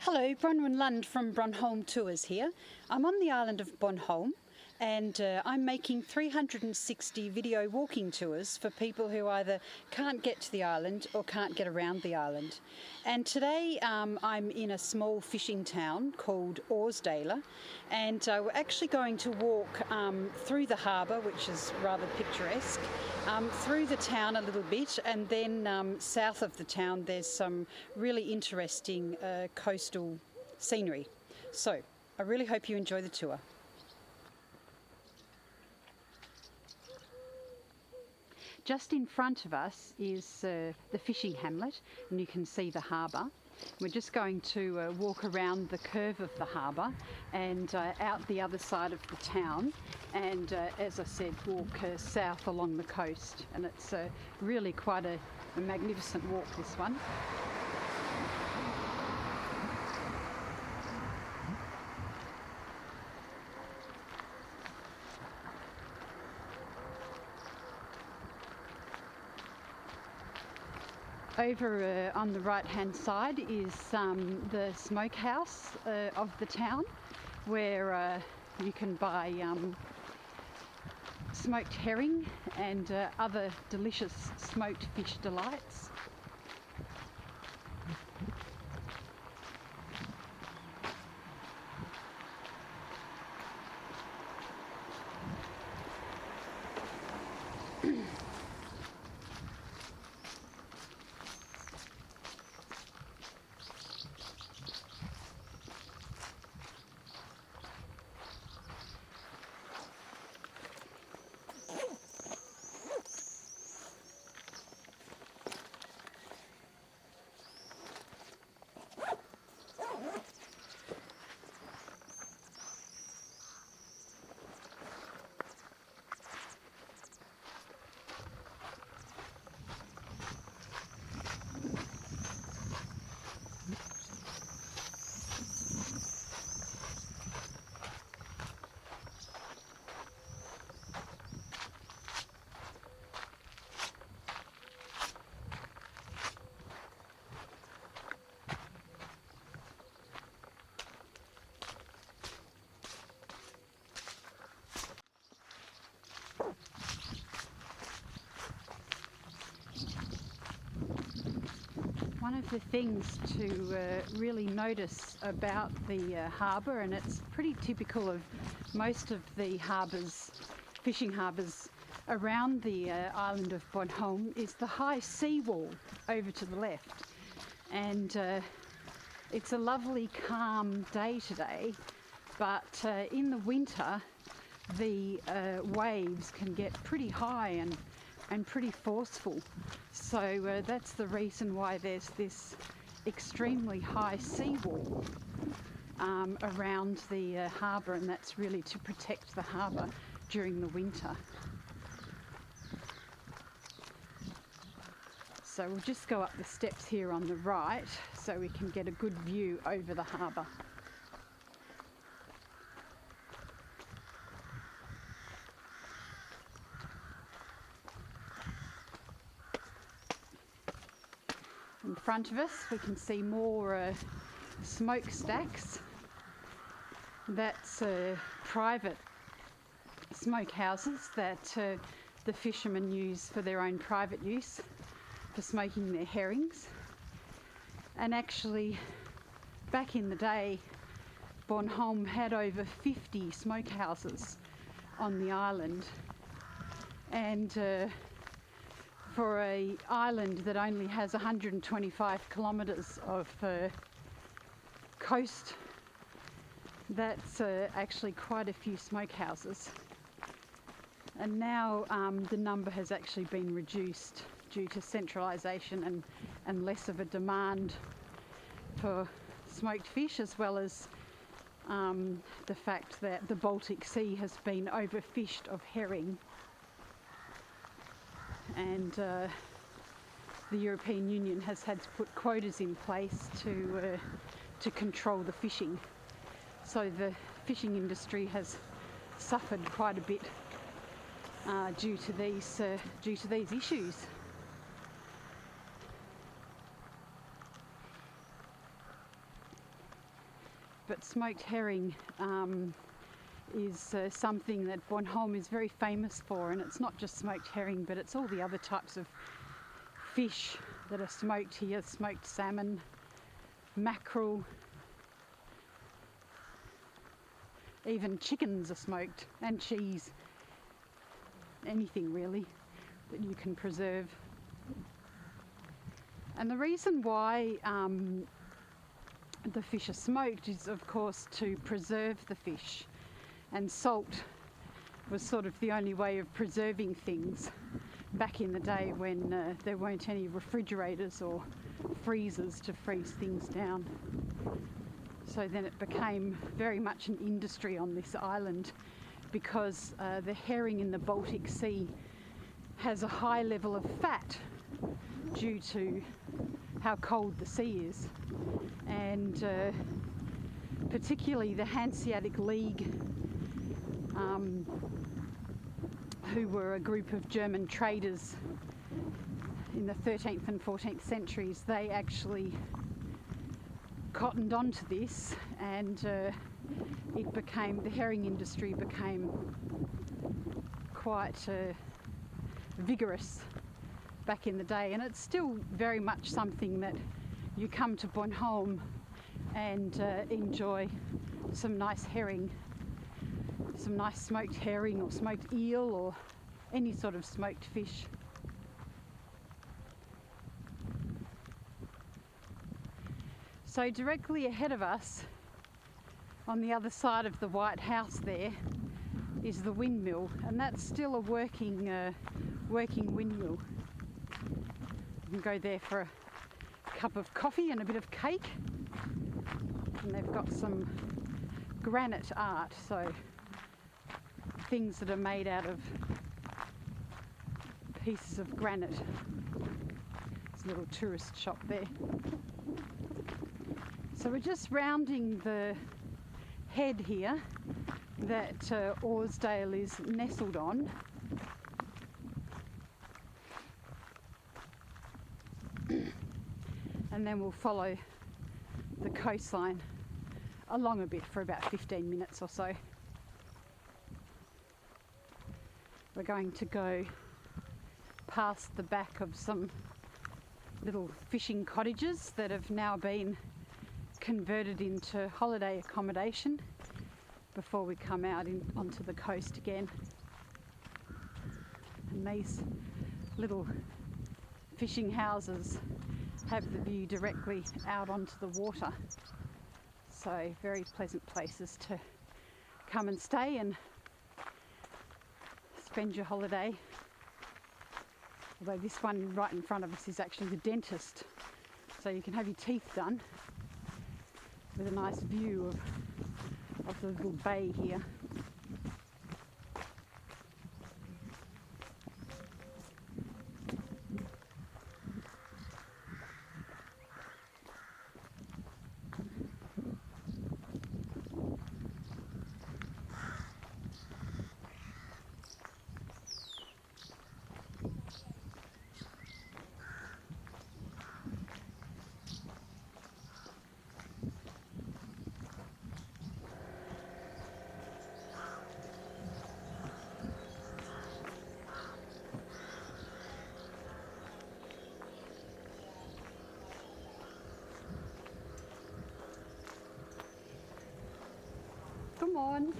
Hello, Bronwyn Lund from Bornholm Tours here. I'm on the island of Bornholm and I'm making 360 video walking tours for people who either can't get to the island or can't get around the island. And today I'm in a small fishing town called Aarsdale, and we're actually going to walk through the harbour, which is rather picturesque, through the town a little bit, and then south of the town there's some really interesting coastal scenery. So I really hope you enjoy the tour. Just in front of us is the fishing hamlet, and you can see the harbour. We're just going to walk around the curve of the harbour and out the other side of the town, and as I said, walk south along the coast, and it's really quite a magnificent walk, this one. Over on the right hand side is the smokehouse of the town, where you can buy smoked herring and other delicious smoked fish delights. One of the things to really notice about the harbour, and it's pretty typical of most of the harbours, fishing harbours around the island of Bornholm, is the high seawall over to the left. And it's a lovely calm day today, but in the winter the waves can get pretty high and pretty forceful. So that's the reason why there's this extremely high seawall around the harbour, and that's really to protect the harbour during the winter. So we'll just go up the steps here on the right so we can get a good view over the harbour. In front of us we can see more smokestacks. That's private smokehouses that the fishermen use for their own private use for smoking their herrings. And actually, back in the day, Bornholm had over 50 smokehouses on the island, and for an island that only has 125 kilometres of coast, that's actually quite a few smokehouses. And now the number has actually been reduced due to centralisation and less of a demand for smoked fish, as well as the fact that the Baltic Sea has been overfished of herring. And the European Union has had to put quotas in place to control the fishing. So the fishing industry has suffered quite a bit due to these issues. but smoked herring is something that Bornholm is very famous for, and it's not just smoked herring, but it's all the other types of fish that are smoked here. Smoked salmon, mackerel, even chickens are smoked, and cheese. Anything really that you can preserve. And the reason why the fish are smoked is, of course, to preserve the fish. And salt was sort of the only way of preserving things back in the day when there weren't any refrigerators or freezers to freeze things down. So then it became very much an industry on this island, because the herring in the Baltic Sea has a high level of fat due to how cold the sea is. And particularly the Hanseatic League, who were a group of German traders in the 13th and 14th centuries, they actually cottoned onto this, and the herring industry became quite vigorous back in the day, and it's still very much something that you come to Bornholm and enjoy some nice herring, some nice smoked herring or smoked eel or any sort of smoked fish. So directly ahead of us, on the other side of the White House there, is the windmill, and that's still a working windmill. You can go there for a cup of coffee and a bit of cake, and they've got some granite art, so things that are made out of pieces of granite. There's a little tourist shop there. So we're just rounding the head here that Aarsdale is nestled on. And then we'll follow the coastline along a bit for about 15 minutes or so. We're going to go past the back of some little fishing cottages that have now been converted into holiday accommodation before we come out onto the coast again. And these little fishing houses have the view directly out onto the water, so very pleasant places to come and stay and spend your holiday. Although this one right in front of us is actually the dentist, so you can have your teeth done with a nice view of the little bay here. Come on.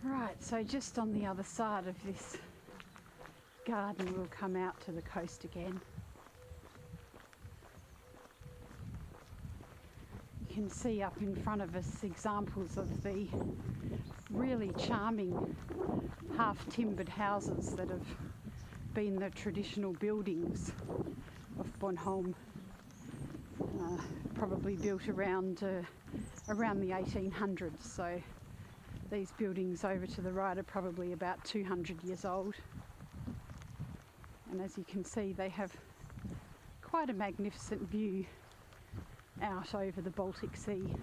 Right, so just on the other side of this garden we'll come out to the coast again. You can see up in front of us examples of the really charming half-timbered houses that have been the traditional buildings of Bornholm, probably built around the 1800s. So these buildings over to the right are probably about 200 years old, and as you can see they have quite a magnificent view out over the Baltic Sea.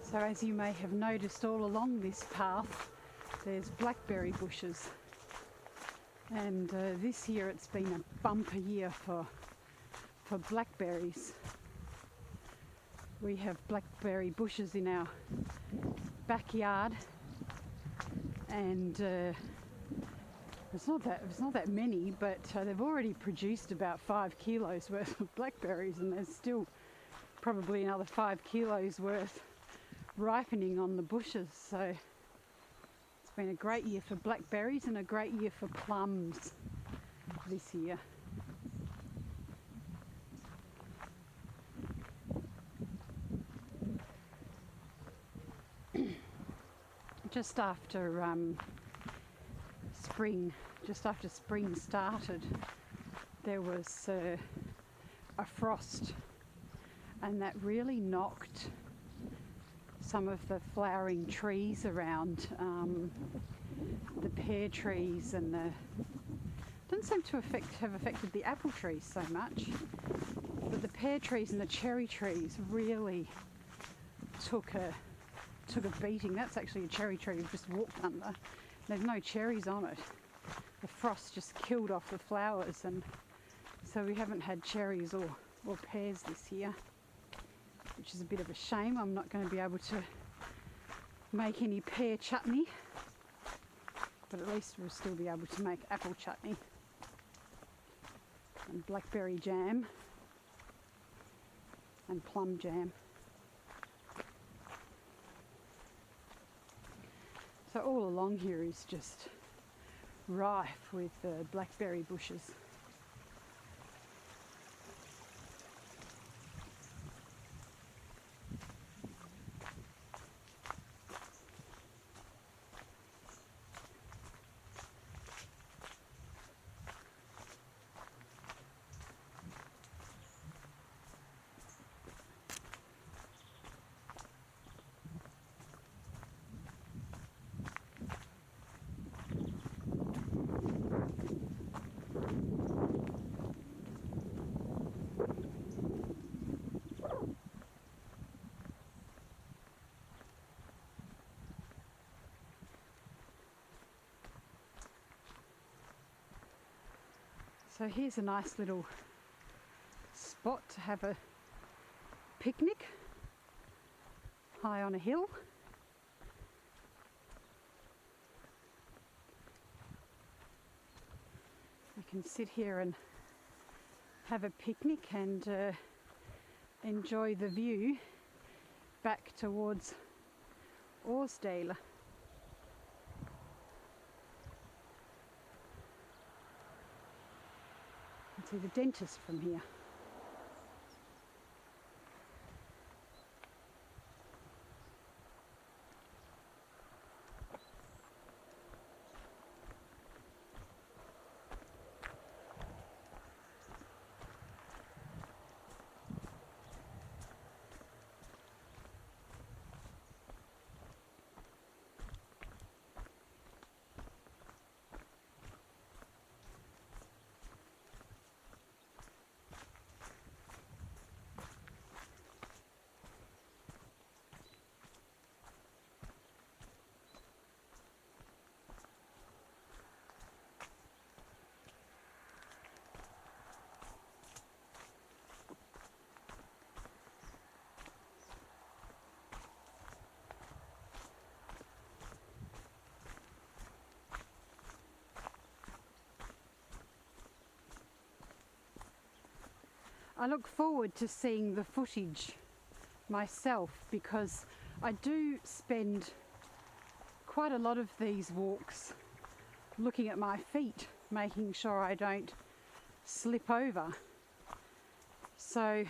So as you may have noticed, all along this path there's blackberry bushes, and this year it's been a bumper year for blackberries. We have blackberry bushes in our backyard, and it's not that many, but they've already produced about 5 kilos worth of blackberries, and there's still probably another 5 kilos worth ripening on the bushes. So it's been a great year for blackberries and a great year for plums this year. Just after spring started, there was a frost, and that really knocked some of the flowering trees around, the pear trees, and didn't seem to have affected the apple trees so much, but the pear trees and the cherry trees really took a beating. That's actually a cherry tree we've just walked under. There's no cherries on it. The frost just killed off the flowers, and so we haven't had cherries or pears this year, which is a bit of a shame. I'm not going to be able to make any pear chutney, but at least we'll still be able to make apple chutney and blackberry jam and plum jam. So all along here is just rife with blackberry bushes. So here's a nice little spot to have a picnic high on a hill. You can sit here and have a picnic and enjoy the view back towards Aarsdale. See the dentist from here. I look forward to seeing the footage myself, because I do spend quite a lot of these walks looking at my feet, making sure I don't slip over. So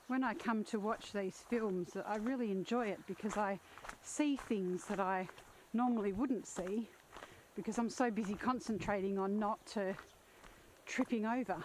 when I come to watch these films, I really enjoy it because I see things that I normally wouldn't see, because I'm so busy concentrating on not tripping over.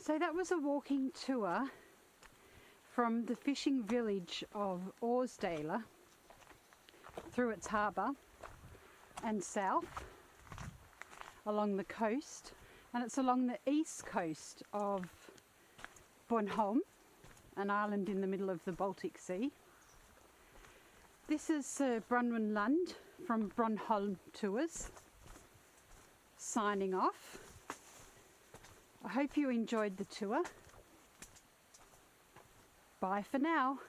So that was a walking tour from the fishing village of Aarsdale through its harbour and south along the coast, and it's along the east coast of Bornholm, an island in the middle of the Baltic Sea. This is Bronwyn Lund from Bornholm Tours signing off. I hope you enjoyed the tour. Bye for now.